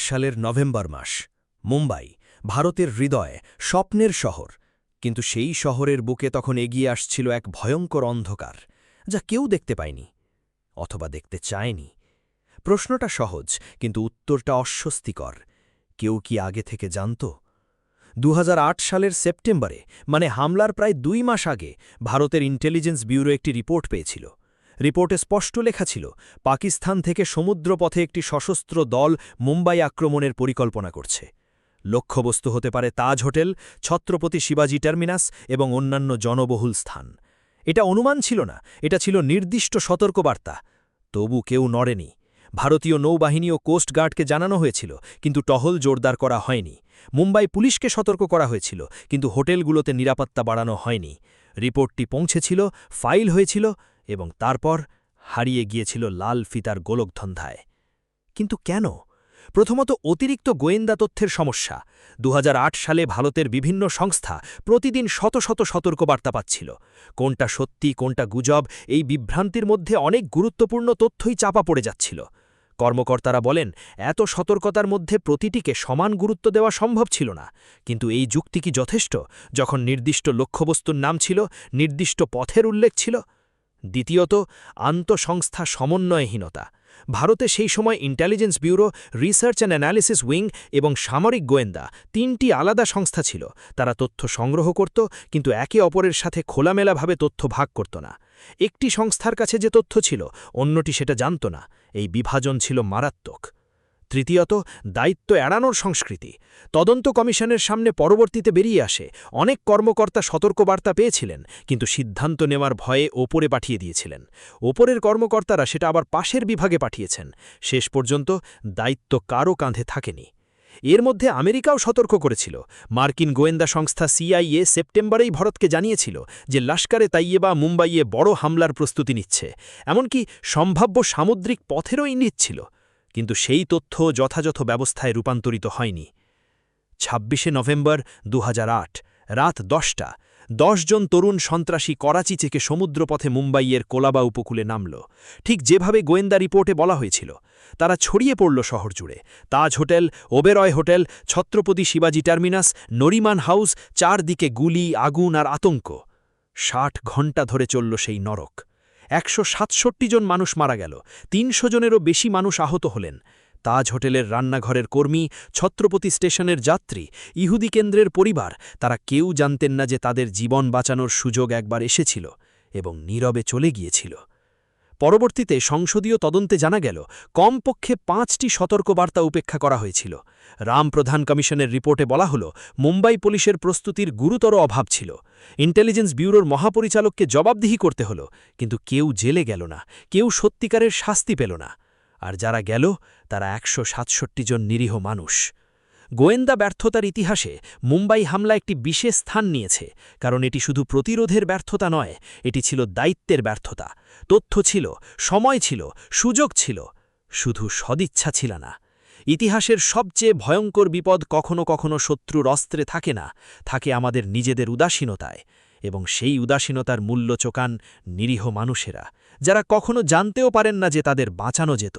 সালের নভেম্বর মাস মুম্বাই ভারতের হৃদয় স্বপ্নের শহর কিন্তু সেই শহরের বুকে তখন এগিয়ে আসছিল এক ভয়ঙ্কর অন্ধকার যা কেউ দেখতে পায়নি অথবা দেখতে চায়নি। প্রশ্নটা সহজ কিন্তু উত্তরটা অস্বস্তিকর। কেউ কি আগে থেকে জানত? 2008 সালের সেপ্টেম্বরে মানে হামলার প্রায় 2 মাস আগে ভারতের ইন্টেলিজেন্স ব্যুরো একটি রিপোর্ট পেয়েছিল। রিপোর্টে স্পষ্ট লেখা ছিল পাকিস্তান থেকে সমুদ্রপথে একটি সশস্ত্র দল মুম্বাই আক্রমণের পরিকল্পনা করছে। লক্ষ্যবস্তু হতে পারে তাজ হোটেল, ছত্রপতি শিবাজি টার্মিনাস এবং অন্যান্য জনবহুল স্থান। এটা অনুমান ছিল না, এটা ছিল নির্দিষ্ট সতর্কবার্তা। তবু কেউ নড়েনি। ভারতীয় নৌবাহিনী ও কোস্টগার্ডকে জানানো হয়েছিল কিন্তু টহল জোরদার করা হয়নি। মুম্বাই পুলিশকে সতর্ক করা হয়েছিল কিন্তু হোটেলগুলোতে নিরাপত্তা বাড়ানো হয়নি। রিপোর্টটি পৌঁছেছিল, ফাইল হয়েছিল এবং তারপর হারিয়ে গিয়েছিল লাল ফিতার গোলকধন্ধায়। কিন্তু কেন? প্রথমত অতিরিক্ত গোয়েন্দা তথ্যের সমস্যা। 2008 সালে ভারতের বিভিন্ন সংস্থা প্রতিদিন শত শত সতর্কবার্তা পাচ্ছিল। কোনটা সত্যি কোনটা গুজব এই বিভ্রান্তির মধ্যে অনেক গুরুত্বপূর্ণ তথ্যই চাপা পড়ে যাচ্ছিল। কর্মকর্তারা বলেন এত সতর্কতার মধ্যে প্রতিটিকে সমান গুরুত্ব দেওয়া সম্ভব ছিল না। কিন্তু এই যুক্তি কি যথেষ্ট যখন নির্দিষ্ট লক্ষ্যবস্তুর নাম ছিল, নির্দিষ্ট পথের উল্লেখ ছিল? দ্বিতীয়ত আন্তঃসংস্থা সমন্বয়হীনতা। ভারতে সেই সময় intelligence bureau, research and analysis wing এবং সামরিক গোয়েন্দা 3টি আলাদা সংস্থা ছিল। তারা তথ্য সংগ্রহ করত কিন্তু একে অপরের সাথে খোলামেলাভাবে তথ্য ভাগ করত না। একটি সংস্থার কাছে যে তথ্য ছিল অন্যটি সেটা জানত না। এই বিভাজন ছিল মারাত্মক। তৃতীয়ত দায়িত্ব এড়ানোর সংস্কৃতি। তদন্ত কমিশনের সামনে পরবর্তীতে বেরিয়ে আসে অনেক কর্মকর্তা সতর্কবার্তা পেয়েছিলেন কিন্তু সিদ্ধান্ত নেওয়ার ভয়ে ওপরে পাঠিয়ে দিয়েছিলেন। ওপরের কর্মকর্তারা সেটা আবার পাশের বিভাগে পাঠিয়েছেন। শেষ পর্যন্ত দায়িত্ব কারও কাঁধে থাকেনি। এর মধ্যে আমেরিকাও সতর্ক করেছিল। মার্কিন গোয়েন্দা সংস্থা CIA সেপ্টেম্বরেই ভারতকে জানিয়েছিল যে লস্করে তাইয়েবা মুম্বাইয়ে বড় হামলার প্রস্তুতি নিচ্ছে, এমনকি সম্ভাব্য সামুদ্রিক পথেরও ইঙ্গিত ছিল। কিন্তু সেই তথ্য যথাযথ ব্যবস্থায় রূপান্তরিত হয়নি। 26শে নভেম্বর 2008 রাত 10টা 10 জন তরুণ সন্ত্রাসী করাচি থেকে সমুদ্রপথে মুম্বাইয়ের কোলাবা উপকূলে নামল। ঠিক যেভাবে গোয়েন্দা রিপোর্টে বলা হয়েছিল। তারা ছড়িয়ে পড়ল শহর জুড়ে। তাজ হোটেল, ওবেরয় হোটেল, ছত্রপতি শিবাজি টার্মিনাস, নরিমান হাউস, চারদিকে গুলি, আগুন আর আতঙ্ক। 60 ঘণ্টা ধরে চলল সেই নরক। 167 জন মানুষ মারা গেল, 300 জনেরও বেশি মানুষ আহত হলেন। তাজ হোটেলের রান্নাঘরের কর্মী, ছত্রপতি স্টেশনের যাত্রী, ইহুদি কেন্দ্রের পরিবার, তারা কেউ জানতেন না যে তাদের জীবন বাঁচানোর সুযোগ একবার এসেছিল এবং নীরবে চলে গিয়েছিল। পরবর্তীতে সংসদীয় তদন্তে জানা গেল কমপক্ষে 5টি সতর্কবার্তা উপেক্ষা করা হয়েছিল। রাম প্রধান কমিশনের রিপোর্টে বলা হল মুম্বাই পুলিশের প্রস্তুতির গুরুতর অভাব ছিল। ইন্টেলিজেন্স ব্যুরোর মহাপরিচালককে জবাবদিহি করতে হল, কিন্তু কেউ জেলে গেল না, কেউ সত্যিকারের শাস্তি পেল না। আর যারা গেল তারা 167 জন নিরীহ মানুষ। গোয়েন্দা ব্যর্থতার ইতিহাসে মুম্বাই হামলা একটি বিশেষ স্থান নিয়েছে, কারণ এটি শুধু প্রতিরোধের ব্যর্থতা নয়, এটি ছিল দায়িত্বের ব্যর্থতা। তথ্য ছিল, সময় ছিল, সুযোগ ছিল, শুধু সদিচ্ছা ছিল না। ইতিহাসের সবচেয়ে ভয়ঙ্কর বিপদ কখনো কখনো শত্রুর অস্ত্রে থাকে না, থাকে আমাদের নিজেদের উদাসীনতায়। এবং সেই উদাসীনতার মূল্য চোকান নিরীহ মানুষেরা, যারা কখনো জানতেও পারেন না যে তাদের বাঁচানো যেত।